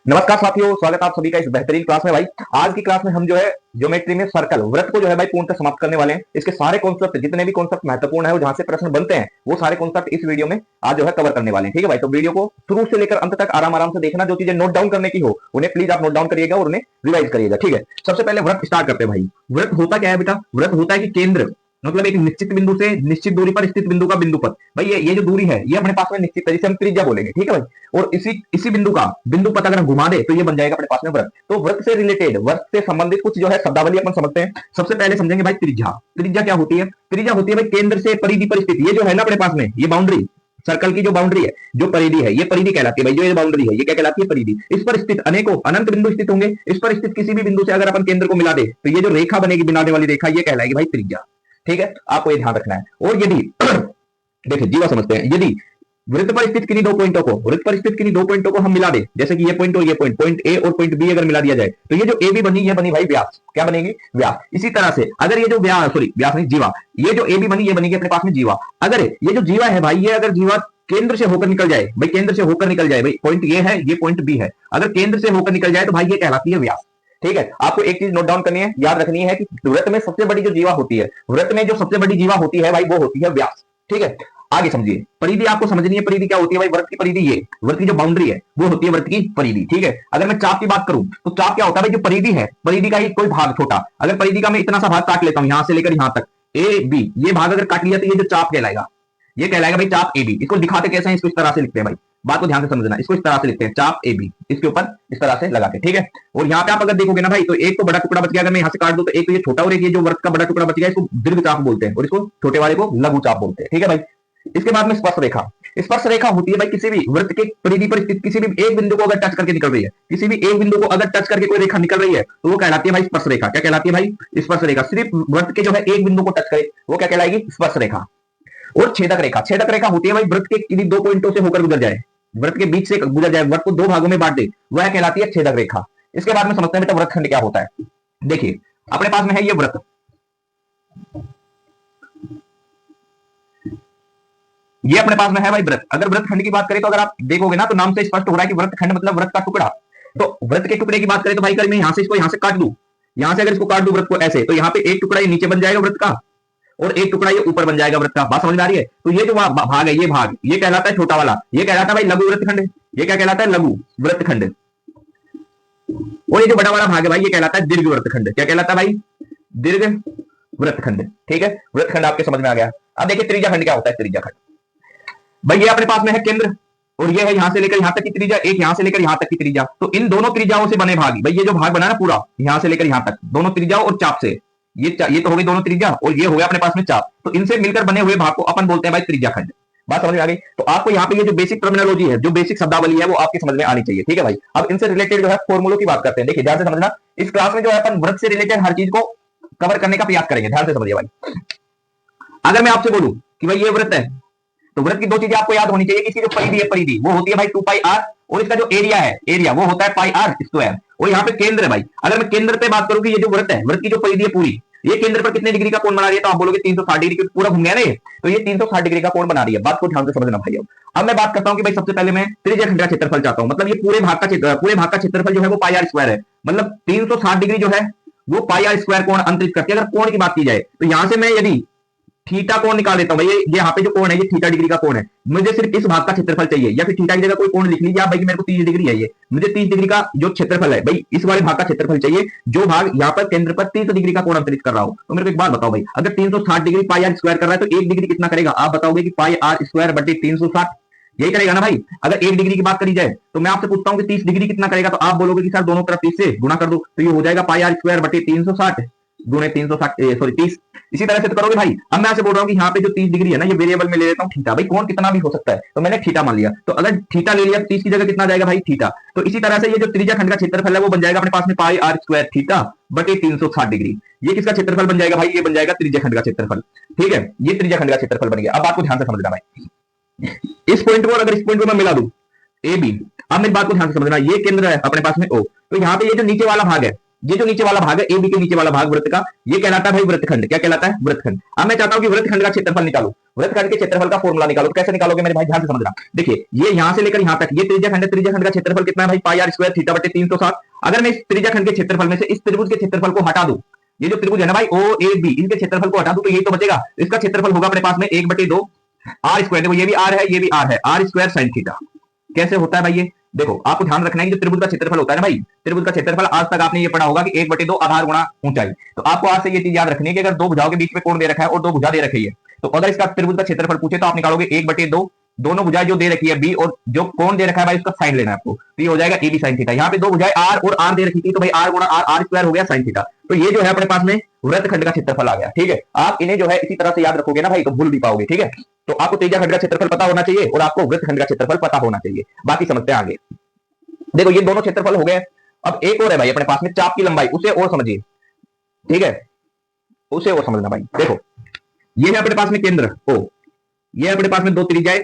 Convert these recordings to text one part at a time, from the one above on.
नमस्कार साथियों, स्वागत है आप सभी का इस बेहतरीन क्लास में। भाई आज की क्लास में हम जो है ज्योमेट्री में सर्कल वृत्त को जो है भाई पूर्णतः समाप्त करने वाले हैं। इसके सारे कॉन्सेप्ट, जितने भी कॉन्सेप्ट महत्वपूर्ण है और जहां से प्रश्न बनते हैं, वो सारे कॉन्सेप्ट इस वीडियो में आज जो है कवर करने वाले हैं। ठीक है भाई, तो वीडियो को शुरू से लेकर अंत तक आराम आराम से देखना। जो चीजें नोट डाउन करने की हो उन्हें प्लीज आप नोट डाउन करिएगा और उन्हें रिवाइज करिएगा। ठीक है, सबसे पहले वृत्त स्टार्ट करते हैं। भाई वृत्त होता क्या है बेटा? वृत्त होता है कि केंद्र मतलब एक निश्चित बिंदु से निश्चित दूरी पर स्थित बिंदु का बिंदु पथ। भाई ये जो दूरी है ये अपने पास में निश्चित है, जिसे हम त्रिज्या बोलेंगे। ठीक है भाई, और इसी बिंदु का बिंदु पथ अगर हम घुमा दे तो ये बन जाएगा अपने पास में वृत्त। तो वृत्त से रिलेटेड, वृत्त से संबंधित कुछ जो है शब्दावली अपन समझते हैं। सबसे पहले समझेंगे भाई त्रिज्या। त्रिज्या क्या होती है? त्रिज्या होती है भाई केंद्र से परिधि पर स्थित, ये जो है ना अपने पास में ये बाउंड्री, सर्कल की जो बाउंड्री है, जो परिधि है, ये परिधि कहलाती है भाई। जो ये बाउंड्री है ये क्या कहलाती है? परिधि। इस पर स्थित अनेकों अनंत बिंदु स्थित होंगे। इस पर स्थित किसी भी बिंदु से अगर अपन केंद्र को मिला दे तो ये जो रेखा बनेगी, बनाने वाली रेखा, ये कहलाएगी भाई त्रिज्या। ठीक है, आपको ये ध्यान रखना है। और यदि देखिए जीवा समझते हैं, यदि वृत्त पर स्थित किन्हीं दो पॉइंटों को, वृत्त पर स्थित किन्हीं दो पॉइंटों को हम मिला दे, जैसे कि ये पॉइंट और ये पॉइंट, पॉइंट ए और पॉइंट बी अगर मिला दिया जाए तो ये जो ए बी बनी, ये बनी भाई व्यास। क्या बनेगी? व्यास। इसी तरह से अगर ये जो व्यास नहीं, जीवा, ये जो ए बी बनी, ये बनेगी अपने पास में जीवा। अगर ये जो जीवा है भाई, ये अगर जीवा केंद्र से होकर निकल जाए, भाई केंद्र से होकर निकल जाए, भाई पॉइंट ये है, ये पॉइंट बी है, अगर केंद्र से होकर निकल जाए तो भाई ये कहलाती है व्यास। ठीक है, आपको एक चीज नोट डाउन करनी है, याद रखनी है कि वृत्त में सबसे बड़ी जो जीवा होती है, वृत्त में जो सबसे बड़ी जीवा होती है भाई, वो होती है व्यास। ठीक है, आगे समझिए। परिधि आपको समझनी है। परिधि क्या होती है भाई? वृत्त की परिधि, ये वृत्त की जो बाउंड्री है वो होती है वृत्त की परिधि। ठीक है, अगर मैं चाप की बात करूं तो चाप क्या होता है भाई? जो परिधि है, परिधि का ही कोई भाग छोटा, अगर परिधि का मैं इतना सा भाग काट लेता हूं, यहां से लेकर यहां तक ए बी, ये भाग अगर काट लिया तो ये जो चाप कहलाएगा, ये कहलाएगा भाई चाप ए बी। इसको दिखाते कैसे हैं? इसको इस तरह से लिखते हैं भाई, बात को ध्यान से समझना। इसको इस तरह से लिखते हैं, चाप ए बी, इसके ऊपर इस तरह से लगा के। ठीक है, और यहाँ पे आप अगर देखोगे ना भाई, तो एक तो बड़ा टुकड़ा बच गया, अगर मैं यहाँ से काट दूं तो एक तो ये छोटा, और एक ये जो वृत्त का बड़ा टुकड़ा बच गया, इसको दीर्घ चाप बोलते हैं और इसको छोटे वाले को लघु चाप बोलते हैं। ठीक है भाई, इसके बाद में स्पर्श रेखा। स्पर्श रेखा होती है भाई किसी भी वृत्त के परिधि पर स्थित किसी भी एक बिंदु को अगर टच करके निकल रही है, किसी भी एक बिंदु को अगर टच करके कोई रेखा निकल रही है तो वो कहलाती है भाई स्पर्श रेखा। क्या कहलाती है भाई? स्पर्श रेखा। सिर्फ वृत्त के जो है एक बिंदु को टच करे वो क्या कहलाएगी? स्पर्श रेखा। और छेदक रेखा। छेदक रेखा होती है भाई वृत्त के किसी दो पॉइंटों से होकर गुजर जाए, वृत्त के बीच से गुजर जाए, वृत्त को दो भागों में बांट दे, वह कहलाती है छेदक रेखा। इसके बाद में समझते हैं बेटा वृत्तखंड क्या होता है। देखिए अपने पास में है ये वृत्त, ये अपने पास में है भाई वृत्त। अगर वृत्तखंड की बात करें तो अगर आप देखोगे ना तो नाम से स्पष्ट हो रहा है कि वृत्तखंड मतलब वृत्त का टुकड़ा। तो वृत्त के टुकड़े की बात करें तो भाई अगर मैं यहां से काट दूं, यहां से अगर इसको काट दूं वृत्त को ऐसे, तो यहाँ पे एक टुकड़ा ये नीचे बन जाएगा वृत्त का और एक टुकड़ा ये ऊपर बन जाएगा वृत्त का। बात समझ में आ रही है? तो ये जो भाग है, ये भाग ये कहलाता है छोटा वाला, ये कहलाता है भाई लघु वृत्तखंड। ये क्या कहलाता है? लघु वृत्तखंड। और ये जो बड़ा वाला भाग है भाई, ये कहलाता है दीर्घ वृत्तखंड। क्या कहलाता है भाई? दीर्घ वृत्तखंड। ठीक है, वृत्तखंड आपके समझ में आ गया। अब देखिए त्रिज्या खंड क्या होता है। त्रिज्या खंड भाई ये अपने पास में है केंद्र, और ये है यहां से लेकर यहां तक की त्रिज्या, एक यहां से लेकर यहां तक की त्रिज्या। तो इन दोनों त्रिज्याओं से बने भाग, भाई ये जो भाग बना ना पूरा यहां से लेकर यहां तक, दोनों त्रिज्याओं और चाप से, ये तो हो गई दोनों त्रिज्या और ये हो गया अपने पास में चाप, तो इनसे मिलकर बने हुए भाग को अपन बोलते हैं भाई त्रिज्या खंड। बात समझ में आ गई? तो आपको यहाँ पे ये जो बेसिक टर्मिनोलॉजी है, जो बेसिक शब्दावली है, वो आपकी समझ में आनी चाहिए। ठीक है भाई, अब इनसे रिलेटेड जो है फॉर्मूलों की बात करते हैं। देखिए ध्यान से समझना, इस क्लास में जो है अपन वृत्त से रिलेटेड हर चीज को कवर करने का प्रयास करेंगे। ध्यान से समझिए भाई, अगर मैं आपसे बोलूं कि भाई ये वृत्त है, तो वृत्त की दो चीजें आपको याद होनी चाहिए कि इसकी जो परिधि है, परिधि वो होती है भाई 2 पाई r, और इसका जो एरिया है, एरिया वो होता है पाई r स्क्वायर। और यहाँ पे केंद्र है भाई, अगर मैं केंद्र पे बात करूं कि ये जो वृत्त है, वृत्त की जो परिधि है पूरी, ये केंद्र पर कितने डिग्री का कोण बना रही है, तो आप बोलोगे 360 डिग्री, पूरा घूम गया ना ये, तो ये 360 डिग्री का कोण बना रही है। बात को ध्यान से समझना भाई। अब मैं बात करता हूं कि भाई सबसे पहले मैं त्रिज्या खंड का क्षेत्रफल चाहता हूं, मतलब ये पूरे भाग का क्षेत्रफल जो है वो पाई r स्क्वायर है, मतलब 360 डिग्री जो है वो पाई r स्क्वायर कोण अंतरित करती है। अगर कोण की बात की जाए तो यहां से मैं यदि थीटा कोण निकाल लेता हूं भाई, ये यहाँ पे जो कोण है ये थीटा डिग्री का कोण है, मुझे सिर्फ इस भाग का क्षेत्रफल चाहिए, या फिर थीटा की जगह कोई कोण लिख लीजिए आप भाई, मेरे को 30 डिग्री है, ये मुझे 30 डिग्री का जो क्षेत्रफल है भाई, इस वाले भाग का क्षेत्रफल चाहिए, जो भाग यहाँ पर केंद्र पर 30 डिग्री का कोण अंतरित कर रहा हो। तो मेरे को एक बात बताओ भाई, अगर 360 डिग्री पाई आर स्क्वायर कर रहा है तो 1 डिग्री कितना करेगा? आप बताओगे कि पाई आर स्क्वायर बटे 360, यही करेगा ना भाई। अगर 1 डिग्री की बात करी जाए तो मैं आपसे पूछता हूं कि 30 डिग्री कितना करेगा, तो आप बोलोगे कि सर दोनों तरफ 30 से गुणा कर दो, तो ये हो जाएगा पाई आर स्क्वायर बटे 360 गुणे 360 सॉरी 30। इसी तरह से तो करोगे भाई। अब मैं आपसे बोल रहा हूं कि यहाँ पे जो 30 डिग्री है ना, ये वेरिएबल में ले लेता हूँ थीटा, भाई कोण कितना भी हो सकता है, तो मैंने थीटा मान लिया, तो अगर थीटा ले लिया 30 की जगह कितना जाएगा भाई? थीटा। तो इसी तरह से ये जो त्रिज्या खंड का क्षेत्रफल है वो बन जाएगा अपने पास में पाई आर स्क्वायर थीटा बटे 360 डिग्री। ये किसका क्षेत्रफल बन जाएगा भाई? ये बन जाएगा त्रिज्या खंड का क्षेत्रफल। ठीक है, ये त्रिज्या खंड का क्षेत्रफल बन गया। अब आपको ध्यान से समझना भाई, इस पॉइंट को अगर इस पॉइंट को मैं मिला दूं ए बी, अब मेरी बात को ध्यान से समझना, ये केंद्र है अपने पास में ओ, तो यहाँ पे ये जो नीचे वाला भाग है, ये जो नीचे वाला भाग है ए बी के नीचे वाला भाग वृत्त का, ये कहलाता है भाई वृत्तखंड। क्या कहलाता है? वृत्तखंड। अब मैं चाहता हूं कि वृत्तखंड का क्षेत्रफल निकालूं, वृत्तखंड के क्षेत्रफल का फॉर्मूला निकालो। तो कैसे निकालोगे मेरे भाई, ध्यान से समझना। देखिए ये यहां से लेकर यहां तक ये त्रिज्या खंड है, त्रिज्या खंड का क्षेत्रफल कितना है भाई, पाई आर स्क्वायर थीटा बटे 360। अगर मैं इस त्रिज्या खंड के क्षेत्रफल में से इस त्रिभुज के क्षेत्रफल को हटा दूं, ये जो त्रिभुज है ना भाई ओ ए बी, इनके क्षेत्रफल को हटा दूं तो यही तो बचेगा। इसका क्षेत्रफल होगा अपने पास में 1/2 आर स्क्वायर। देखो ये भी आर है, ये भी आर है, आर स्क्वायर साइन थीटा। कैसे होता है भाई ये, देखो आपको ध्यान रखना है कि जो त्रिभुज का क्षेत्रफल होता है ना भाई, त्रिभुज का क्षेत्रफल आज तक आपने ये पढ़ा होगा कि 1/2 आधार गुणा ऊंचाई। तो आपको आज से ये चीज याद रखनी है कि अगर दो भुजाओं के बीच में कोण दे रखा है और दो भुजा दे रखी है, तो अगर इसका त्रिभुज का क्षेत्रफल पूछे तो आप निकालोगे 1/2, दोनों भुजाएं जो दे रखी है बी और जो कोण दे रखा है भाई उसका साइन लेना है आपको, तो ये हो जाएगा ए बी साइन थीटा। यहाँ पे दो भुजाएं आर और आर दे रखी थी तो भाई आर गुणा आर, आर स्क्वायर हो गया साइन थीटा। तो ये जो है अपने पास में वृत्तखंड का क्षेत्रफल आ गया। ठीक है, आप इन्हें जो है इसी तरह से याद रखोगे ना भाई तो भूल भी पाओगे। ठीक है, तो आपको त्रिज्या खंड का क्षेत्रफल पता होना चाहिए और आपको वृत्तखंड का क्षेत्रफल पता होना चाहिए। बाकी समझते हैं आगे। देखो ये दोनों क्षेत्रफल हो गए। अब एक और है भाई अपने पास में चाप की लंबाई, उसे और समझिए। ठीक है, उसे और समझना भाई। देखो ये है अपने पास में केंद्र ओ, ये अपने पास में दो त्रिज्याएं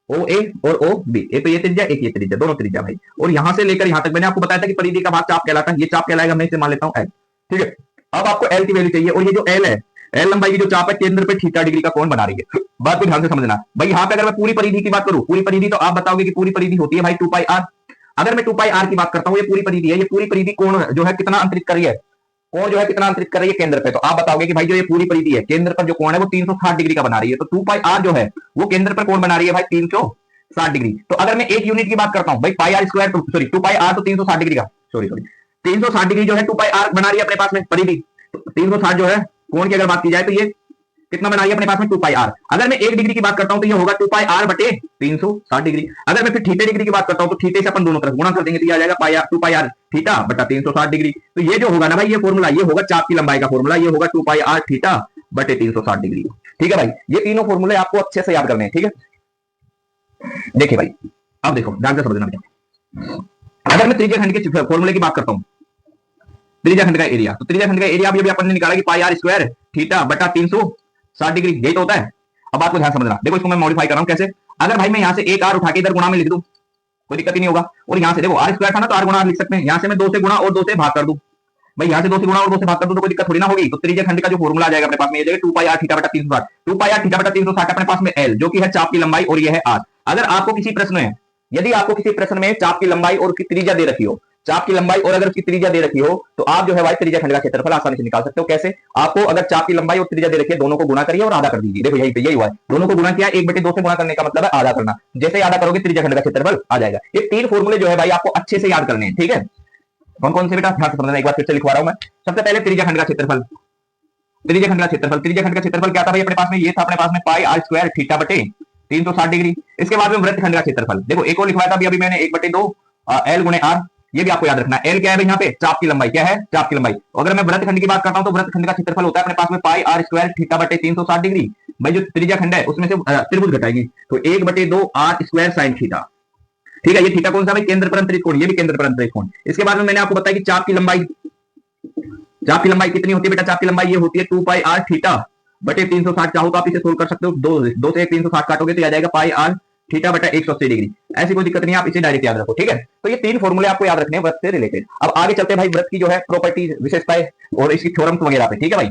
ओ ए और ओ बी, एक तो ये त्रिज्या एक ये त्रिज्या, दोनों त्रिज्या भाई। और यहां से लेकर यहां तक मैंने आपको बताया था कि परिधि का भाग चाप कहलाता है, ये चाप कहलाएगा, मैं इसे मान लेता हूं एल। ठीक है, अब आपको एल की वैल्यू चाहिए और ये जो एल है, एल लंबाई की जो चाप है केंद्र पे थीटा डिग्री का कोण बना रही है। बात को ध्यान से समझना भाई। यहाँ पे अगर मैं पूरी परिधि की बात करूं, पूरी परिधि, तो आप बताओगे कि पूरी परिधि होती है भाई 2 पाई आर। अगर मैं 2 पाई आर की बात करता हूं, ये पूरी परिधि है, ये पूरी परिधि कोण जो है कितना अंतरित कर रही है, कोण जो है कितना अंतरित कर रही है केंद्र पे। तो आप बताओगे कि भाई जो ये पूरी परिधि है केंद्र पर जो कोण है वो 360 डिग्री का बना रही है। तो 2 पाई आर जो है वो केंद्र पर कोण बना रही है भाई 360 डिग्री। तो अगर मैं एक यूनिट की बात करता हूं भाई pi R square, sorry 2 pi R तो 360 डिग्री का, सॉरी 360 डिग्री जो है 2 पाई आर बना रही है अपने पास में परिधि। तो 360 जो है कोण की अगर बात की जाए तो ये कितना बना रही है अपने पास में 2 पाई आर। अगर मैं 1 डिग्री की बात करता हूं तो ये होगा 2 पाई आर बटे 360 डिग्री। अगर मैं फिर थीटा डिग्री की बात करता हूं तो थीटे से अपन दोनों तरफ गुणा कर देंगे तो ये आ जाएगा पाई आर 2 पाई आर थीटा बटा 360 डिग्री। तो ये जो होगा ना भाई ये फॉर्मूला, ये होगा चाप की लंबाई का फॉर्मूला, ये होगा 2 पाई आर थीटा बटे 360 डिग्री। ठीक है भाई, ये तीनों फॉर्मूले आपको अच्छे से याद करने हैं। ठीक है, देखिए भाई अब देखो ध्यान से समझना बेटा। अगर मैं त्रिज्या खंड के फॉर्मूले की बात करता हूं, त्रिज्या खंड का एरिया, तो त्रिज्या खंड का एरिया अभी अपन ने निकाला कि पाई आर स्क्वायर थीटा बटा 360 डिग्री, यही तो होता है। अब आपको ध्यान समझना, देखो इसको मैं मॉडिफाई कर रहा हूं कैसे। अगर भाई मैं यहां से एक आर उठा के इधर गुणा में लिख दूं कोई दिक्कत ही नहीं होगा, और यहां से देखो आर स्क्वायर था ना तो आर गुणा लिख सकते हैं, यहां से मैं 2 से गुणा और 2 से भाग कर दूं भाई, यहां से 2 से गुणा और 2 से भाग कर दूं तो कोई दिक्कत थोड़ी ना होगी। तो त्रिज्या खंड का जो फॉर्मूला आ जाएगा अपने पास में ये जाएगा 2 पाई आर थीटा बटा 360। 2 पाई आर थीटा बटा 360 अपने पास में एल जो कि है चाप की लंबाई और ये है आर। अगर आपको किसी प्रश्न में, यदि आपको किसी प्रश्न में चाप की लंबाई और उसकी त्रिज्या दे रखी हो, चाप की लंबाई और अगर उसकी त्रिज्या दे रखी हो, तो आप जो है भाई त्रिज्या खंड का क्षेत्रफल आसानी से निकाल सकते हो। कैसे? आपको अगर चाप की लंबाई और त्रिज्या दे रखी है, दोनों को गुणा करिए और आधा कर दीजिए। देखो यही पे यही हुआ है, दोनों को गुणा किया, 1/2 से गुणा करने का मतलब है आधा करना। जैसे ही आधा करोगे त्रिज्या खंड का क्षेत्रफल आ जाएगा। ये 3 फॉर्मूले जो है भाई आपको अच्छे से याद करने हैं। ठीक है, कौन कौन से बेटा ध्यान से समझना, एक बार फिर से लिखवा रहा हूं मैं। सबसे पहले त्रिज्या खंड का क्षेत्रफल, त्रिज्या खंड का क्षेत्रफल, त्रिज्या खंड का क्षेत्रफल क्या था भाई अपने पास में, ये था अपने पास में पाई आर स्क्वायर थीटा बटे 360 डिग्री। इसके बाद में वृत्तखंड का क्षेत्रफल, देखो एक और लिखवाया था अभी मैंने 1/2 एल गुणे आर, ये भी आपको याद रखना है। एल क्या है भाई यहाँ पे, चाप की लंबाई, क्या है चाप की लंबाई। अगर मैं वृत्तखंड की बात करता हूं तो वृत्तखंड का क्षेत्रफल होता है अपने पास में पाई आर स्क्वायर थीटा बटे 360 डिग्री। भाई जो त्रिज्या खंड है उसमें से त्रिभुज घटाएगी तो 1/2 आर स्क्वायर साइन थीटा। ठीक है, ये थीटा कौन सा भाई, केंद्र पर अंतरित कोण, ये भी केंद्र पर अंतरित कोण। इसके बाद में मैंने आपको बताया कि चाप की लंबाई, चाप की लंबाई कितनी होती है बेटा, चाप की लंबाई ये होती है 2 पाई आर थीटा बटे 360। चाहो तो आप इसे सोल्व कर सकते हो, 2 से 360 काटोगे तो आ जाएगा पाई आर थीटा बटा 180 डिग्री। ऐसी कोई दिक्कत नहीं, आप इसे डायरेक्ट याद रखो। ठीक है, तो ये 3 फॉर्मूले आपको याद रखने हैं वृत्त से रिलेटेड। अब आगे चलते हैं भाई वृत्त की जो है प्रॉपर्टीज, विशेषताएं और इसकी थ्योरम्स वगैरह पे। ठीक है भाई,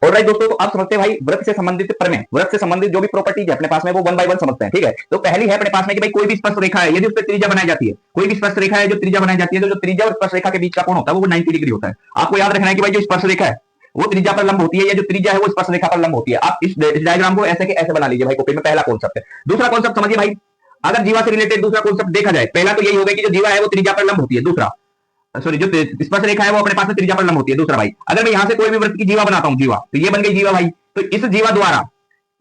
और राइट दोस्तों, तो आप समझते हैं भाई वृत्त से संबंधित प्रमेय, वृत्त से संबंधित जो भी प्रॉपर्टीज है अपने पास में वो 1 बाय 1 समझते हैं। ठीक है, तो पहली है अपने पास में कि भाई कोई भी स्पर्श रेखा है, यदि उस पर त्रिज्या बनाई जाती है, कोई भी स्पर्श रेखा है जो त्रिज्या बनाई जाती है, तो जो त्रिज्या और स्पर्श रेखा के बीच का कोण होता है वो 90 डिग्री होता है। आपको याद रखना है कि भाई जो स्पर्श रेखा है वो त्रिज्या पर लंब होती है, या जो त्रिज्या है वो स्पर्श रेखा पर लंब होती है। आप इस डायग्राम को ऐसे के ऐसे बना लीजिए भाई कॉपी में। पहला कॉन्सेप्ट है। दूसरा कॉन्सेप्ट समझिए भाई, अगर जीवा से रिलेटेड दूसरा कॉन्सेप्ट देखा जाए, पहला तो यही होगा कि जो जीवा है वो त्रिज्या पर लंब होती है, दूसरा सॉरी जो स्पर्श रेखा है वो अपने पास में त्रिज्या पर लंब होती है। दूसरा भाई अगर मैं यहां से कोई भी वृत्त की जीवा बनाता हूं, जीवा, तो ये बन गई जीवा भाई, तो इस जीवा द्वारा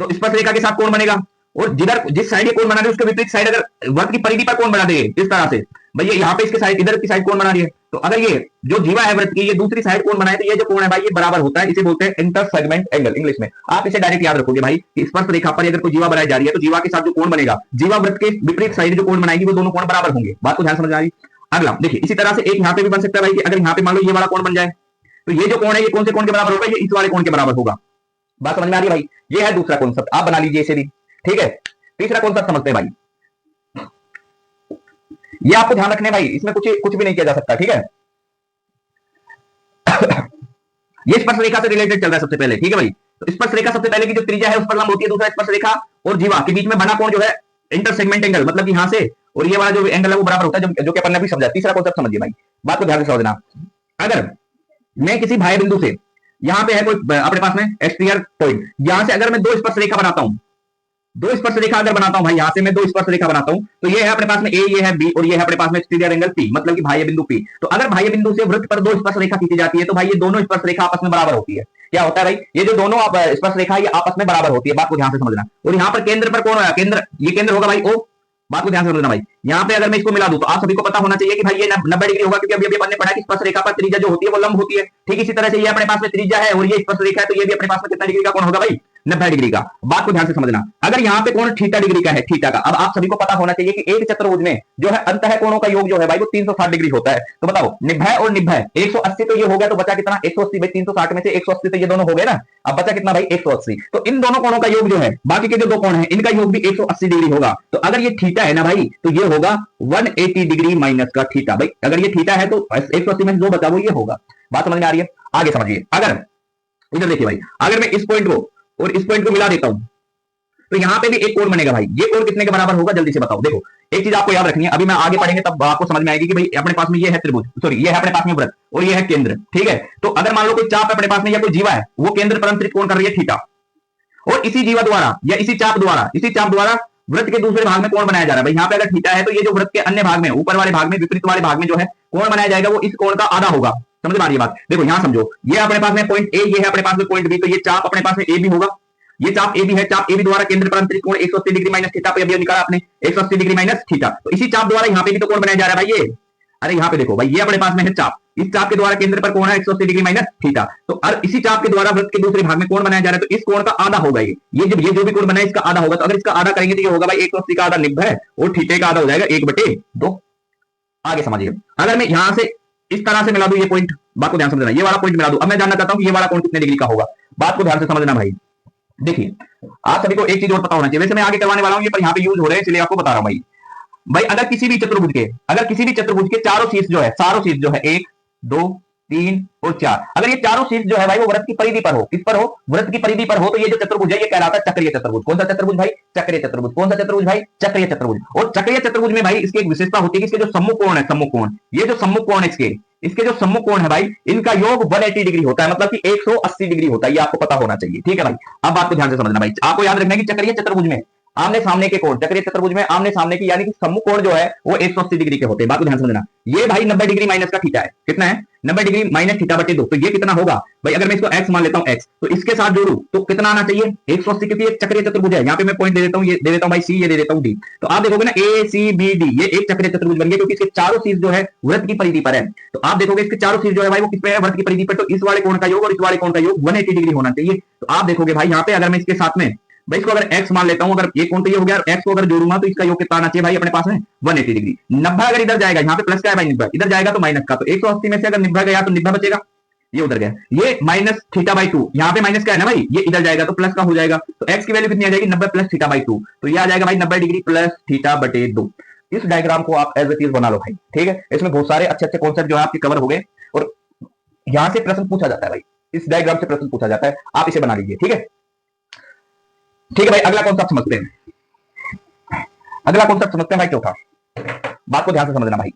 तो स्पर्श रेखा के साथ कोण बनेगा, और जिधर जिस साइड ये कोण बना रहे उसके विपरीत साइड अगर वर्ग की परिधि पर कोण बना दे इस तरह से, भाई ये यहाँ पे इसके साइड इधर की साइड कोण बना रही है, तो अगर ये जो जीवा है वृत्त की ये दूसरी साइड कोण बनाए तो ये जो कोण है भाई ये बराबर होता है। इसे बोलते हैं इंटर सेगमेंट एंगल इंग्लिश में। आप इसे डायरेक्ट याद रखोगे भाई कि स्पर्श रेखा पर अगर कोई जीवा बनाई जा रही है तो जीवा के साथ जो कोण बनेगा, जीवा वृत्त के विपरीत साइड जो कोण बनाएगी वो दोनों कोण बराबर होंगे। बात को ध्यान समझ आ रही। अगला देखिए, इसी तरह से एक यहाँ पे भी बन सकता है भाई कि अगर यहाँ पे मान लो ये वाला कोण बन जाए तो ये जो कोण है ये कौन से कोण के बराबर होगा, ये इस वाले कोण के बराबर होगा। बात समझ में आ रही है भाई, ये है दूसरा कॉन्सेप्ट, आप बना लीजिए इसे भी। ठीक है, तीसरा कॉन्सेप्ट समझते हैं भाई, ये आपको ध्यान रखने भाई, इसमें कुछ भी नहीं किया जा सकता। ठीक है ये स्पर्श रेखा से रिलेटेड चल रहा है सबसे पहले। ठीक है भाई, तो स्पर्श रेखा सबसे पहले की जो त्रिज्या है उस पर लंब होती है, दूसरा स्पर्श रेखा और जीवा के बीच में बना कोण जो है इंटरसेगमेंट एंगल, मतलब यहां से और ये वाला जो एंगल है वो बराबर होता है, जो कि अपन ने भी समझा। तीसरा कॉन्सेप्ट समझिए भाई, बात को ध्यान से समझना। अगर मैं किसी बाह्य बिंदु से, यहां पे है कोई अपने पास में एक्सटीरियर पॉइंट, यहां से अगर मैं दो स्पर्श रेखा बनाता हूं, दो स्पर्श रेखा अगर बनाता हूं भाई, यहां से मैं दो स्पर्श रेखा बनाता हूं, तो ये है अपने पास में ए, ये है बी, और ये है अपने पास में एक्सटीरियर एंगल पी, मतलब कि बाह्य बिंदु पी। तो अगर बाह्य बिंदु से वृत्त पर दो स्पर्श रेखा खींची जाती है तो भाई ये दोनों स्पर्श रेखा आपस में बराबर होती है। क्या होता है भाई, ये जो दोनों स्पर्श रेखा ये आपस में बराबर होती है, बात को ध्यान से समझना। और यहाँ पर केंद्र पर कौन है, केंद्र, ये केंद्र होगा भाई ओ, बात को ध्यान से समझना भाई। यहाँ पे अगर मैं इसको मिला दूं तो आप सभी को पता होना चाहिए कि भाई ये 90 डिग्री होगा, क्योंकि अभी अपन ने पढ़ा कि स्पर्श रेखा पर त्रिज्या जो होती है वो लंब होती है। ठीक इसी तरह से ये अपने पास में त्रिज्या है और ये स्पर्श रेखा है, तो ये भी अपने पास में कितना डिग्री का कोण होगा भाई, 90 डिग्री का। बात को ध्यान से समझना। अगर यहाँ पे कोण थीटा डिग्री का है, थीटा का, अब आप सभी को पता होना चाहिए कि एक चतुर्भुज में जो है अंतः कोणों का योग जो है भाई वो 360 डिग्री होता है। तो बताओ निभय और निभय 180, तो ये हो गया, तो बचा कितना 180 भाई, 360 में से 180 तो ये दोनों हो गए ना, अब बचा कितना भाई 180। तो इन दोनों कोणों का योग जो है, बाकी के जो दो कोण है इनका योग भी 180 डिग्री होगा। तो अगर ये थीटा है ना भाई, तो ये होगा 180 डिग्री माइनस का थीटा भाई। अगर ये थीटा है तो 180 में जो बचा वो ये होगा। बात समझ में आ रही है, आगे समझिए। अगर इधर देखिए भाई, अगर मैं इस पॉइंट को और इस पॉइंट को मिला देता हूं तो यहां पे भी एक कोण बनेगा भाई। ये कोण कितने के बराबर होगा जल्दी से बताओ। देखो एक चीज आपको याद रखनी है, अभी मैं आगे पढ़ेंगे तब आपको समझ में आएगी कि भाई अपने पास में ये है त्रिभुज, सॉरी ये है अपने पास में वृत्त और ये है केंद्र। ठीक है, तो अगर मान लो कोई चाप अपने पास में या कोई जीवा है, वो केंद्र पर अंतरित कोण कर रही है थीटा, और इसी जीवा द्वारा या इसी चाप द्वारा वृत्त के दूसरे भाग में कोण बनाया जा रहा है भाई। यहाँ पे अगर थीटा है तो ये जो वृत्त के अन्य भाग में, ऊपर वाले भाग में, विपरीत वाले भाग में जो है कोण बनाया जाएगा वो इस कोण का आधा होगा। समझ में आ रही है बात। देखो यहां समझो, ये अपने पास में पॉइंट ए, ये है अपने पास में पॉइंट बी, तो ये चाप अपने पास में ए बी होगा, ये चाप ए बी है। चाप ए बी द्वारा केंद्र पर अंतरित कोण 180 डिग्री माइनस थीटा, पे अभी निकाला आपने 180 डिग्री माइनस थीटा। तो इसी चाप द्वारा यहाँ पे भी तो कोण बनाया जा रहा है भाई ये। अरे यहाँ पे देखो भाई, ये अपने पास में है चाप, इस चाप के द्वारा केंद्र पर कोण है 180 डिग्री माइनस थीटा। तो इसी चाप के द्वारा वृत्त के दूसरे भाग में कोण बनाया जा रहा है, तो इस कोण का आधा होगा ये जो भी कोण बना है इसका आधा होगा। तो अगर इसका आधा करेंगे तो ये होगा भाई 180 का आधा निभय और थीटे का आधा हो जाएगा 1/2। आगे समझिए, अगर मैं यहां से इस तरह से मिला दूं ये पॉइंट, बात को ध्यान समझना, ये वाला पॉइंट मिला दूं, अब मैं जानना चाहता हूं कि ये वाला कोण कितने डिग्री का होगा। बात को ध्यान से समझना भाई। देखिए आप सभी को एक चीज और पता होना चाहिए, वैसे मैं आगे करवाने वाला हूं ये, पर यहाँ पे यूज हो रहे हैं इसलिए आपको बता रहा हूं भाई। अगर किसी भी चतुर्भुज के चारों शीर्ष जो है, सारों शीर्ष जो है 1 2 3 और 4, अगर ये चारों शीर्ष जो है भाई वो वृत्त की परिधि पर हो, किस पर हो, वृत्त की परिधि पर हो, तो ये जो चतुर्भुज है ये कहलाता है चक्रीय चतुर्भुज। कौन सा चतुर्भुज भाई, चक्रीय चतुर्भुज। कौन सा चतुर्भुज भाई, चक्रीय चतुर्भुज। और चक्रीय चतुर्भुज में भाई इसकी एक विशेषता होती है कि इसके जो सम्मुख कोण है, सम्मुख कोण, ये जो सम्मुख कोण है इसके जो सम्मुख कोण है भाई, इनका योग 180 डिग्री होता है, मतलब कि 180 डिग्री होता है। ये आपको पता होना चाहिए। ठीक है भाई, अब बात को ध्यान से समझना भाई। आपको याद रखना है कि चक्रीय चतुर्भुज में आमने सामने के कोण, चक्रीय चतुर्भुज में आमने सामने की यानी कि सम्मुख कोण जो है वो 180 डिग्री के होते हैं। बात को ध्यान समझना। ये भाई 90 डिग्री माइनस का थीटा है, कितना है 90 डिग्री माइनस थीटा बटे 2, तो ये कितना होगा भाई। अगर मैं इसको x मान लेता हूं x, तो इसके साथ जोड़ू तो कितना आना चाहिए 180, क्योंकि एक चक्रीय चतुर्भुज है। यहाँ पे मैं पॉइंट दे देता हूं, ये दे देता हूं भाई c, ये दे देता हूं d। तो आप देखोगे ना a c b d, ये एक चक्रीय चतुर्भुज बन गया, क्योंकि इसके चारों शीर्ष जो है वृत्त की परिधि पर है। तो आप देखोगे इसके चारों शीर्ष जो है भाई वो किस पे है, वृत्त की परिधि पर। तो इस वाले कोण का योग और इस वाले कोण का योग 180 डिग्री होना चाहिए। तो आप देखोगे भाई यहाँ पे अगर मैं इसके साथ में भाई इसको अगर x मान लेता हूं, अगर ये कोण तो ये हो गया, और x को अगर जोड़ूंगा तो इसका योग कितना आना चाहिए भाई अपने पास में 180 डिग्री। 90 अगर इधर जाएगा, यहाँ पे प्लस का है भाई, 90 इधर जाएगा तो माइनस का, तो 180 में से अगर 90 गया तो 90 बचेगा, ये उधर गया, ये माइनस थीटा बाई 2, यहाँ पे माइनस का है ना भाई, ये इधर जाएगा तो प्लस का हो जाएगा। तो x की वैल्यू कितनी आ जाएगी 90 प्लस थीटा बाई 2, तो ये आ जाएगा भाई 90 डिग्री प्लस थीटा बटे 2। इस डायग्राम को आप एज इट इज बना लो भाई। ठीक है, इसमें बहुत सारे अच्छे अच्छे कॉन्सेप्ट जो है आपके कवर हो गए, और यहां से प्रश्न पूछा जाता है भाई, इस डायग्राम से प्रश्न पूछा जाता है, आप इसे बना लीजिए। ठीक है, ठीक है भाई, अगला कॉन्सेप्ट समझते हैं। अगला कॉन्सेप्ट समझते हैं भाई चौथा। बात को ध्यान से समझना भाई।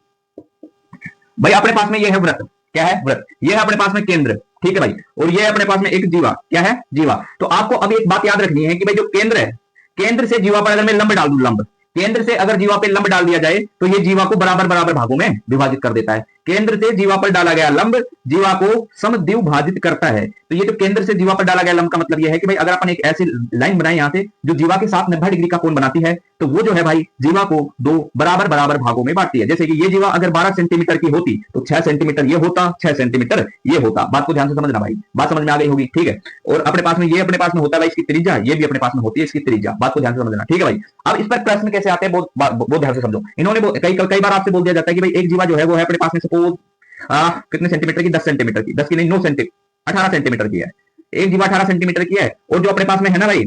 भाई अपने पास में ये है वृत्त, क्या है वृत्त, ये है अपने पास में केंद्र। ठीक है भाई, और ये है अपने पास में एक जीवा, क्या है जीवा। तो आपको अब एक बात याद रखनी है कि भाई जो केंद्र है, केंद्र से जीवा पर अगर मैं लंब डाल दूं, लंब केंद्र से अगर जीवा पे लंब डाल दिया जाए तो ये जीवा को बराबर बराबर भागों में विभाजित कर देता है। केंद्र से जीवा पर डाला गया लंब जीवा को समद्विभाजित करता है। तो ये जो केंद्र से जीवा पर डाला गया लंब का मतलब ये है कि भाई अगर अपन एक ऐसी लाइन बनाए यहाँ से जो जीवा के साथ 90 डिग्री का कोण बनाती है, तो वो जो है भाई जीवा को 2 बराबर बराबर भागों में बांटती है। जैसे कि ये जीवा अगर 12 सेंटीमीटर की होती तो 6 सेंटीमीटर ये होता, 6 सेंटीमीटर ये होता। बात को ध्यान से समझना भाई, बात समझ में आ गई होगी। ठीक है, और अपने पास में ये अपने पास में होता है भाई इसकी त्रिज्या, ये भी अपने पास में होती है इसकी त्रिज्या। बात को ध्यान से समझना। ठीक है भाई, अब इस पर प्रश्न कैसे आते हैं बहुत ध्यान से समझो। इन्होंने कई बार आपसे बोल दिया जाता है कि भाई एक जीवा जो है वो है अपने पास में सपोज कितने सेंटीमीटर की, 10 सेंटीमीटर की, 10 की नहीं 9 सेंटीमीटर 18 सेंटीमीटर की है, एक जीवा 18 सेंटीमीटर की है। और जो अपने पास में है ना भाई,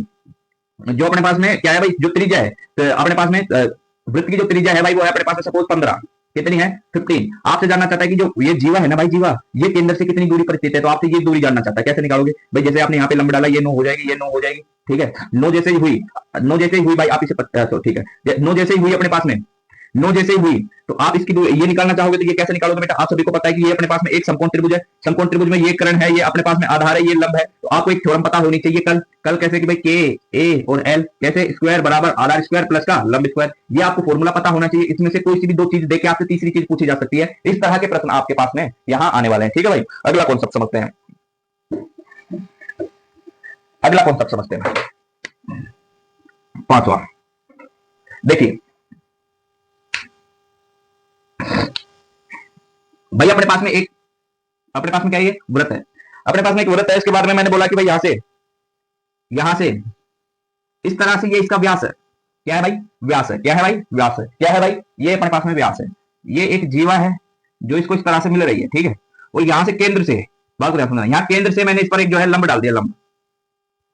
जो अपने पास में क्या है भाई, जो त्रिज्या है तो अपने पास में वृत्त की जो त्रिज्या है भाई वो है अपने पास में सपोज 15, कितनी है 15। आपसे जानना चाहता है कि जो ये जीवा है ना भाई, जीवा ये केंद्र से कितनी दूरी पर स्थित है, तो आपसे ये दूरी जानना चाहता है। कैसे निकालोगे भाई, जैसे आपने यहाँ पे लंब डाला, ये 9 हो जाएगी, ये 9 हो जाएगी, ठीक है। 9 जैसे ही हुई, 9 जैसे ही हुई भाई, आप इसे तो ठीक है, 9 जैसे ही हुई अपने पास में, 9 जैसे ही हुई, तो आप इसकी ये निकालना चाहोगे तो ये कैसे निकालोगे बेटा, आप सभी को पता है कि ये अपने पास में एक समकोण त्रिभुज है, समकोण त्रिभुज में ये कर्ण है, ये अपने पास में आधार है, ये लंब है, तो आपको एक थ्योरम पता होनी चाहिए। कल कल कैसे कि भाई के ए और एल कैसे स्क्वायर बराबर आधार स्क्वायर प्लस का लंब स्क्वायर, ये आपको फॉर्मूला पता होना चाहिए। इसमें से कोई सी भी दो चीज देके आपसे तीसरी चीज पूछी जा सकती है। इस तरह के प्रश्न आपके पास में यहां आने वाले हैं, ठीक है भाई। अगला कॉन्सेप्ट समझते हैं, अगला कॉन्सेप्ट समझते हैं, पांचवा। देखिए भाई, अपने पास में क्या है, ये वृत्त है, अपने पास में एक वृत्त है। इसके बाद में मैंने बोला कि भाई यहां से इस तरह से ये इसका व्यास है, क्या है भाई, व्यास है, क्या है भाई, व्यास है, क्या है भाई, ये अपने पास में व्यास है। ये एक जीवा है जो इसको इस तरह से मिल रही है, ठीक है। और यहां से केंद्र से बात को समझना, यहां केंद्र से मैंने इस पर एक जो है लंब डाल दिया, लंब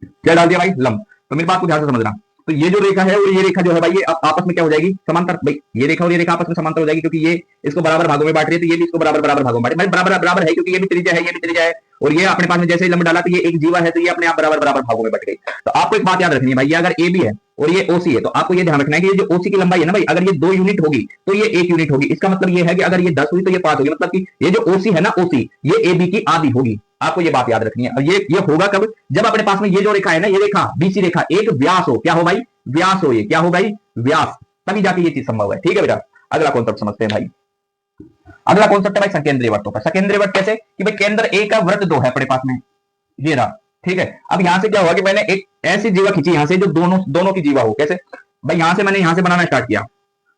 क्या डाल दिया भाई, लंब। तो मेरी बात को ध्यान से समझना, तो ये जो रेखा है और ये रेखा जो है भाई, ये आपस में क्या हो जाएगी, समांतर। भाई ये रेखा और ये रेखा आपस में समांतर हो जाएगी, क्योंकि ये इसको बराबर भागों में बांट रही है, तो ये भी इसको बराबर बराबर भागों में बांट, बराबर बराबर है, क्योंकि ये भी त्रिज्या है, ये भी त्रिज्या है। और ये अपने पास में जैसे ही लंब डाला, तो ये एक जीवा है, तो ये अपने आप बराबर बराबर भागों में बट गई। तो आपको एक बात याद रखनी है भाई, ये अगर ए बी है और ये ओसी है, तो आपको ये ध्यान रखना है कि ये जो ओसी की लंबाई है ना भाई, अगर ये 2 यूनिट होगी तो ये 1 यूनिट होगी। इसका मतलब ये है कि अगर ये 10 हुई तो ये 5 होगी, मतलब कि ये जो ओसी है ना, ओसी ये ए बी की आधी होगी। आपको ये बात याद रखनी है। और ये होगा कब, जब अपने पास में ये जो रेखा है ना, ये रेखा बीसी रेखा एक व्यास हो, क्या हो भाई, व्यास हो, ये क्या हो भाई, व्यास, तभी जाके ये चीज संभव है, ठीक है बेटा। अगला कॉन्सेप्ट समझते हैं भाई, अगला कॉन्सेप्ट है भाई सकेंद्रीय वृत्तों का। सकेंद्रीय वृत्त कैसे कि भाई केंद्र ए का वृत्त 2 है अपने पास में, ये रहा, ठीक है। अब यहां से क्या हुआ कि मैंने एक ऐसी जीवा खींची यहां से जो दोनों की जीवा हो। कैसे भाई, यहां से मैंने यहां से बनाना स्टार्ट किया,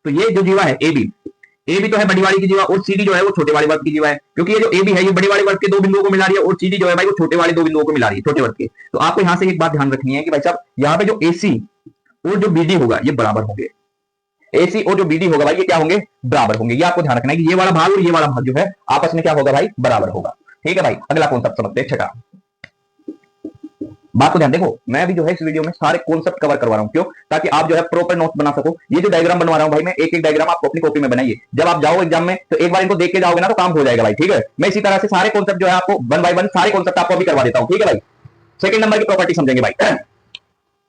तो ये जो जीवा है ए बी तो है बड़ी वाली की जीवा, और सीडी जो है वो छोटे वाले वर्ग की जीवा है, क्योंकि ये जो ए बी है ये बड़ी वाले वर्ग के 2 बिंदुओं को मिला रही है, और सीडी जो है भाई वो छोटे वाले 2 बिंदुओं को मिला रही है, छोटे वर्ग के। तो आपको यहां से एक बात ध्यान रखनी है कि भाई साहब, यहाँ पे जो एसी और जो बीडी होगा ये बराबर होंगे, एसी और जो बीडी होगा भाई ये क्या होंगे, बराबर होंगे। ये आपको ध्यान रखना है कि ये वाला भाग और ये वाला भाग जो है आपस में क्या होगा भाई, बराबर होगा, ठीक है भाई। अगला कॉन्सेप्ट समझते हैं, छठा। बात को ध्यान देखो, मैं भी जो है इस वीडियो में सारे कॉन्सेप्ट कवर करवा रहा हूं, क्यों, ताकि आप जो है प्रॉपर नोट्स बना सको। ये जो डायग्राम बनवा रहा हूं भाई मैं, एक एक डायग्राम आप अपनी कॉपी में बनाइए, जब आप जाओ एग्जाम में तो एक बार इनको देख के जाओगे ना तो काम हो जाएगा भाई, ठीक है। मैं इसी तरह से सारे कॉन्सेप्ट जो है आपको 1 बाय 1 सारे कॉन्सेप्ट आपको अभी करवा देता हूं, ठीक है भाई। सेकंड नंबर की प्रॉपर्टी समझेंगे भाई,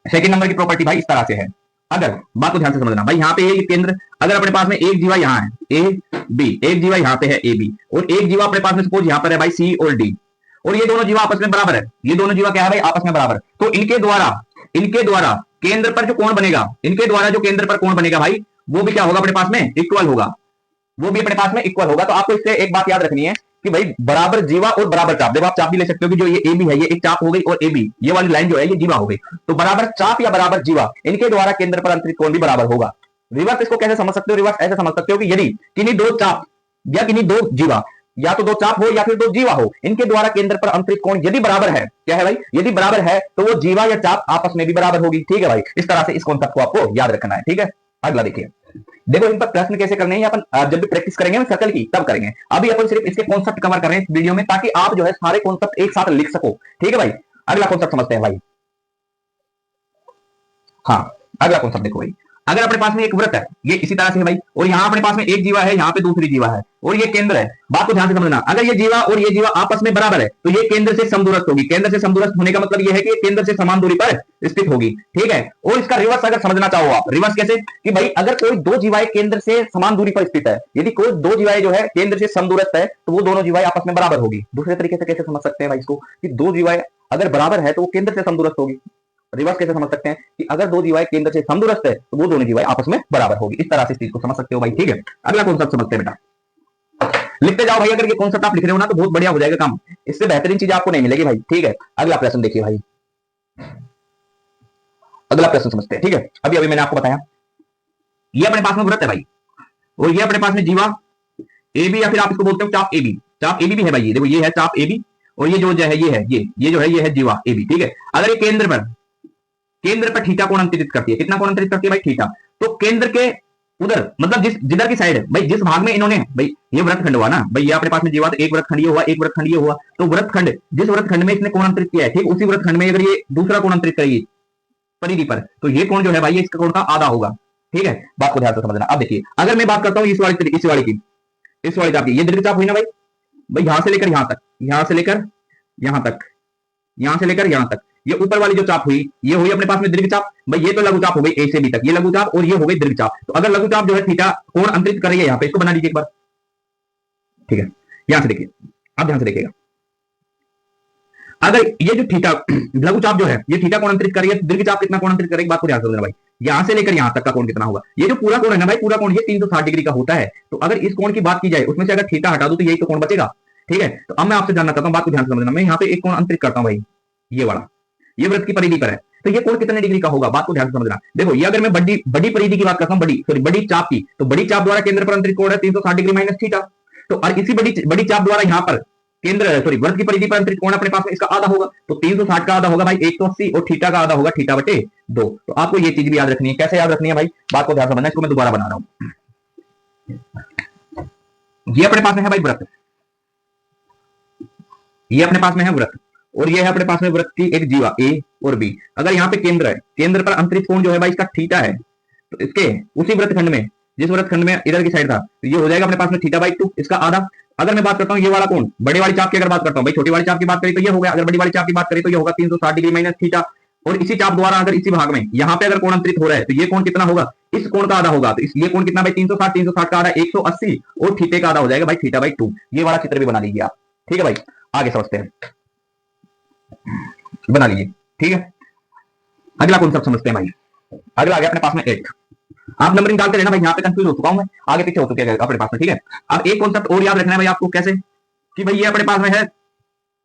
सेकंड नंबर की प्रॉपर्टी भाई इस तरह से है। अगर बात को ध्यान से समझना भाई, यहाँ पे ये केंद्र, अगर अपने पास में एक जीवा यहाँ है ए बी, एक जीवा यहाँ पे है ए बी, और एक जीवा अपने पास में सपोज यहाँ पर है भाई सी और डी, और ये दोनों जीवा आपस में बराबर है, ये दोनों जीवा क्या है भाई, आपस में बराबर। तो इनके द्वारा केंद्र पर जो कोण बनेगा, इनके द्वारा जो केंद्र पर कोण बनेगा भाई, वो भी क्या होगा अपने पास में, इक्वल होगा, वो भी अपने पास में इक्वल होगा। तो आपको इससे एक बात याद रखनी है कि भाई बराबर जीवा और बराबर चाप, देखो आप चाप भी ले सकते हो कि जो ये ए बी है ये एक चाप हो गई, और ए बी ये वाली लाइन जो है ये जीवा हो गई। तो बराबर चाप या बराबर जीवा, इनके द्वारा केंद्र पर अंतरित कोण भी बराबर होगा। रिवर्स इसको कैसे समझ सकते हो, रिवर्स ऐसे समझ सकते हो कि यदि किन्हीं 2 चाप या किन्हीं 2 जीवा, या तो 2 चाप हो या फिर 2 जीवा हो, इनके द्वारा केंद्र पर अंतरित कोण यदि बराबर है, क्या है भाई, यदि बराबर है तो वो जीवा या चाप आपस में भी बराबर होगी, ठीक है भाई। इस तरह से इस कॉन्सेप्ट को आपको याद रखना है, ठीक है। अगला देखिए, देखो इन पर प्रश्न कैसे करने हैं, अपन जब भी प्रैक्टिस करेंगे सर्कल की तब करेंगे। अभी अपन सिर्फ इसके कॉन्सेप्ट कवर कर रहे हैं इस वीडियो में, ताकि आप जो है सारे कॉन्सेप्ट एक साथ लिख सको, ठीक है भाई। अगला कॉन्सेप्ट समझते हैं भाई, हाँ अगला कॉन्सेप्ट देखो भाई, अगर अपने पास में एक वृत्त है, ये इसी तरह से है भाई, और यहाँ अपने पास में एक जीवा है, यहाँ पे दूसरी जीवा है, और ये केंद्र है। बात को ध्यान से समझना, अगर ये जीवा और ये जीवा आपस में बराबर है तो ये केंद्र से समदूरस्थ होगी। केंद्र से समदूरस्थ होने का मतलब ये है कि ये केंद्र से समान दूरी पर स्थित होगी, ठीक है। और इसका रिवर्स अगर समझना चाहो आप, रिवर्स कैसे कि भाई अगर कोई 2 जीवाएं केंद्र से समान दूरी पर स्थित है, यदि कोई 2 जीवाएं जो है केंद्र से समदूरस्थ है, तो वो दोनों जीवाएं आपस में बराबर होगी। दूसरे तरीके से कैसे समझ सकते हैं भाई इसको, कि 2 जीवाएं अगर बराबर है तो वो केंद्र से समदूरस्थ होगी। रिवर्स कैसे समझ सकते हैं कि अगर 2 जीवाएं केंद्र से समदूरस्थ है तो वो दोनों जीवाएं आपस में बराबर होगी। इस तरह से इस चीज को समझ सकते हो भाई, ठीक है। अगला कॉन्सेप्ट समझते हैं बेटा, लिखते जाओ भाई, अगर ये कॉन्सेप्ट आप लिख रहे हो ना तो बहुत बढ़िया हो जाएगा काम, इससे बेहतरीन चीज आपको नहीं मिलेगी भाई, ठीक है। अगला प्रश्न देखिए भाई, अगला प्रश्न समझते हैं, ठीक है। अभी अभी मैंने आपको बताया ये अपने पास में वृत्त है भाई, और ये अपने पास में जीवा ए बी, या फिर आप इसको बोलते हो चाप ए बी, चाप ए बी भी है भाई, ये देखो ये है चाप ए बी, और ये जो है ये है ये जो है ये है जीवा ए बी, ठीक है। अगर ये केंद्र पर थीटा कोण अंतरित करती है, कितना कोण अंतरित करती है भाई, थीटा। तो केंद्र के उधर मतलब जिधर की साइड है भाई, जिस भाग में इन्होंने भाई ये वृत्तखंड हुआ ना भाई, ये अपने पास में जीवा, तो एक वृत्तखंड ये हुआ, एक वृत्तखंड ये हुआ, तो वृत्तखंड जिस वृत्तखंड में इसने कोण अंतरित किया है, ठीक उसी वृत्तखंड में अगर ये दूसरा कोण अंतरित करेगी परिधि पर, तो ये कोण जो है भाई इसका कोण का आधा होगा, ठीक है। बात को ध्यान से समझना। अब देखिए, अगर मैं बात करता हूँ इस वाली की, इस वाले चाप की, ये दीर्घ चाप हुई ना भाई। भाई यहां से लेकर यहां तक, यहां से लेकर यहां तक, यहां से लेकर यहां तक, ये ऊपर वाली जो चाप हुई ये हुई अपने पास में दीर्घ चाप। भाई ये तो लघु चाप हो गई ए से बी तक, ये लघु चाप और ये हो गई दीर्घ चाप। तो अगर लघु चाप जो है थीटा कोण अंतरित कर रही है यहाँ पे, इसको बना लीजिए एक बार, ठीक है। यहां से देखिए, अब ध्यान से देखिएगा, अगर ये जो थीटा लघु चाप जो है ये थीटा कोण अंतरित कर रही है, दीर्घ चाप कितना कोण अंतरित करेगी, बात को ध्यान से समझना भाई। यहां से लेकर यहां तक का कोण कितना होगा, ये जो पूरा कोण है ना भाई, पूरा कोण ये 360 डिग्री का होता है। तो अगर इस कोण की बात की जाए, उसमें से अगर थीटा हटा दो तो यही तो कोण बचेगा, ठीक है। तो अब मैं आपसे जानना चाहता हूं, बात को ध्यान से समझना, मैं यहाँ पे एक कोण अंतरित करता हूं भाई, ये वाला, ये वृत्त की परिधि पर है, तो ये कोण कितने डिग्री का होगा, बात को ध्यान से समझना। देखो ये अगर मैं बड़ी परिधि की बात करता हूँ, बड़ी चाप की, तो बड़ी चाप द्वारा केंद्र पर अंतरित कोण है 360 डिग्री माइनस थीटा। तो और इसी बड़ी चाप द्वारा यहाँ पर वृत्त की परिधि पर अंतरित कोण अपने पास में इसका आधा होगा, तो 360 का आधा होगा भाई 180, और थीटा का आधा होगा थीटा बटे 2। तो आपको ये चीज भी याद रखनी है। कैसे याद रखनी है भाई, बात को ध्यान समझना, इसको मैं दोबारा बना रहा हूं। ये अपने पास में है भाई वृत्त, ये अपने पास में है वृत्त, और ये है अपने पास में वृत्त की एक जीवा ए और बी। अगर यहाँ पे केंद्र है, केंद्र पर अंतरित कोण जो है भाई इसका थीटा है, तो इसके उसी वृत्तखंड में, जिस वृत्तखंड में इधर की साइड था, तो ये हो जाएगा अपने पास में थीटा बाई 2, इसका आधा। अगर मैं बात करता हूँ ये वाला कोण, बड़े वाली चाप की अगर बात करता हूँ भाई, छोटी वाली चाप की बात करें तो ये हो गया, अगर बड़ी वाली चाप की बात करें तो ये होगा 360 डिग्री माइनस थीटा। और इसी चाप द्वारा अगर इसी भाग में यहाँ पे अगर कोण अंतरित हो रहा है, तो ये कोण कितना होगा, इस कोण का आधा होगा। तो ये कोण कितना भाई 360, 360 का आधा 180, और थीटे का आधा हो जाएगा भाई थीटा बाई 2। ये वाला चित्र भी बना लीजिए आप, ठीक है भाई। आगे समझते हैं, बना लीजिए, ठीक है। अगला कॉन्सेप्ट समझते हैं भाई। अगला आ गया अपने पास में 8। आप नंबरिंग डालते रहना भाई, यहाँ पे कंफ्यूज हो चुका हूं मैं, आगे पीछे हो चुके हैं अपने पास में, ठीक है। अब एक कॉन्सेप्ट और याद रखना है भाई आपको, कैसे कि भाई ये अपने पास में है,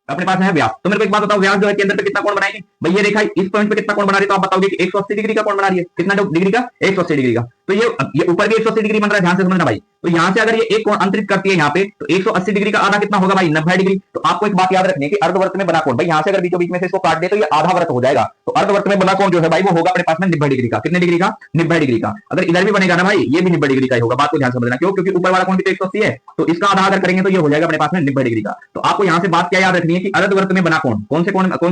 अपने पास है व्यास। तो मेरे को एक बात बताओ, व्यास जो है केंद्र पे कितना कोण बनाएगी भाई, ये रेखा इस पॉइंट पे कितना कोण बना रही है, तो आप बताओगे कि 180 डिग्री का कोण बना रही है। कितना डिग्री का, 180 डिग्री का। तो ये ऊपर भी 180 डिग्री बन रहा है, ध्यान से समझना भाई। तो यहां से अगर ये एक कोण अंतरित करती है यहाँ पे, तो 180 डिग्री का आधा कितना होगा भाई, 90 डिग्री। तो आपको एक बात याद रखनी है कि अर्धवृत्त में बना कोण भाई, यहाँ से अगर बीचों बीच में से इसको काट दे तो ये आधा वृत्त हो जाएगा। तो अर्धवृत्त में बना कोण जो है भाई वो होगा अपने पास में 90 डिग्री का। कितने डिग्री का, 90 डिग्री का। अगर इधर भी बनेगा ना भाई, ये भी 90 डिग्री का ही होगा। बात को ध्यान समझना, क्यों, क्योंकि ऊपर वाला कोण भी तो 180 है, तो इसका आधा अगर करेंगे तो ये हो जाएगा अपने पास में 90 डिग्री का। तो आपको यहाँ से बात क्या याद रखनी है कि अर्धवृत्त में बना कोण, कौन से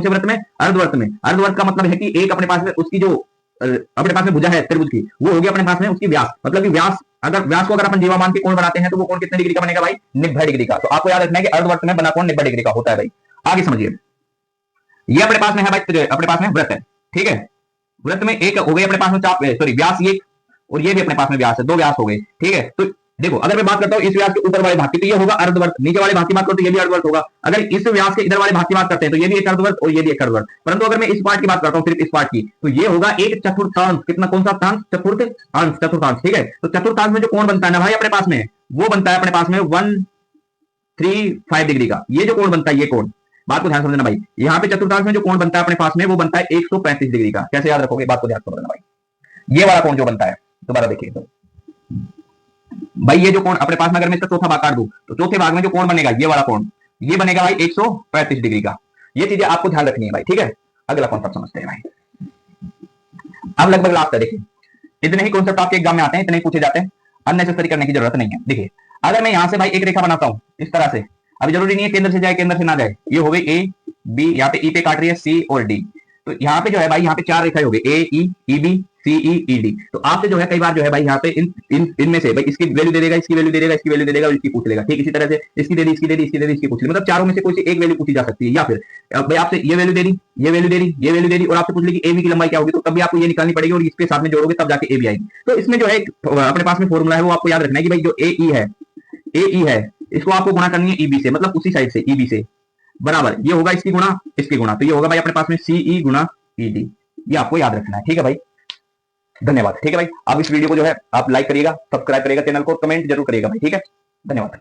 वृत्त में, अर्धवृत्त में। अर्धवृत्त का मतलब है कि एक अपने पास में उसकी जो अपने पास में भुजा है त्रिभुज की, वो होगी अपने पास में उसकी व्यास, मतलब कि व्यास, अगर व्यास को अगर अपन जीवा मान के कोण बनाते हैं तो वो कोण कितने डिग्री का बनेगा भाई, 90 डिग्री का। तो आपको याद रखना है कि अर्धवृत्त में बना कोण 90 डिग्री का होता है भाई। आगे समझिए, ये अपने पास में है भाई, अपने पास में वृत्त है, ठीक है। वृत्त में एक हो गई अपने पास में चाप, सॉरी व्यास ये, और ये भी अपने पास में व्यास है, 2 व्यास हो गए, ठीक है। तो देखो अगर मैं बात करता हूं इस व्यास के ऊपर वाले भाग की, तो ये होगा अर्धवृत्त, नीचे वाले भाग की बात करो तो ये भी अर्धवृत्त होगा। अगर इस व्यास के इधर वाले भाग की बात करते हैं तो ये भी एक अर्धवृत्त और ये भी एक अर्धवृत्त। परंतु अगर मैं इस पार्ट की बात करता हूं, सिर्फ इस पार्ट की, तो ये होगा एक चतुर्थांश। कितना, कौन सा अंश, चतुर्थांश, ठीक है। तो चतुर्थांश में जो कोण बनता है ना भाई अपने पास में, वो बनता है अपने पास में 135 डिग्री का। ये जो कोण बनता है, ये कोण, बात को ध्यान समझना भाई, यहाँ पे चतुर्थांश में जो कोण बनता है अपने पास में, वो बनता है 135 डिग्री का। कैसे याद रखोगे, बात को ध्यान समझना भाई। ये वाला कोण जो बनता है, दोबारा देखिए तो भाई, ये जो कोण अपने पास में, अगर मैं इसका चौथा भाग काट दूं, तो चौथे भाग में जो कोण बनेगा, ये वाला कोण, ये बनेगा भाई 135 डिग्री का। ये चीजें आपको ध्यान रखनी है भाई, ठीक है। अगला कॉन्सेप्ट समझते हैं भाई। अब लगभग लास्ट है, देखिए इतने ही कॉन्सेप्ट आपके एग्जाम में आते हैं, इतने ही पूछे जाते हैं, अननेसेसरी करने की जरूरत नहीं है। देखिए अगर मैं यहां से भाई एक रेखा बनाता हूं इस तरह से, अभी जरूरी नहीं है केंद्र से जाए केंद्र से ना जाए, ये हो गई ए बी, यहाँ पे ई पे काट रही है सी और डी। तो यहाँ पे जो है भाई, यहाँ पे 4 रेखाएं हो गई, ए E B C E D. तो आपसे जो है कई बार जो है भाई यहाँ पे इनमें से भाई इसकी वैल्यू दे देगा, इसकी वैल्यू दे देगा, इसकी वैल्यू दे देगा और इसकी पूछ लेगा, ठीक। इसी तरह से इसकी दे दी, इसकी दे दी, इसकी दे दी, इसकी पूछ ली, मतलब चारों में से कोई सी एक वैल्यू पूछी जा सकती है। या फिर भाई आपसे ये वैल्यू दे दी, ये वैल्यू दे दी, ये वैल्यू दे दी, और आपसे पूछ ली कि ए बी की लंबाई क्या होगी, तो तब भी आपको ये निकालनी पड़ेगी और इसके साथ में जोड़ोगे तब जाके ए बी आएगी। तो इसमें जो है अपने पास में फॉर्मूला है, वो आपको याद रखना है कि भाई जो ए ई है, इसको आपको गुणा करनी है ईबी से, मतलब उसी साइड से ईबी से, बराबर ये होगा इसकी गुणा इसकी गुणा, तो ये होगा भाई अपने पास में सीई गुणा ईडी। ये आपको याद रखना है, ठीक है भाई। धन्यवाद, ठीक है भाई। आप इस वीडियो को जो है आप लाइक करिएगा, सब्सक्राइब करिएगा चैनल को, कमेंट जरूर करिएगा भाई, ठीक है। धन्यवाद।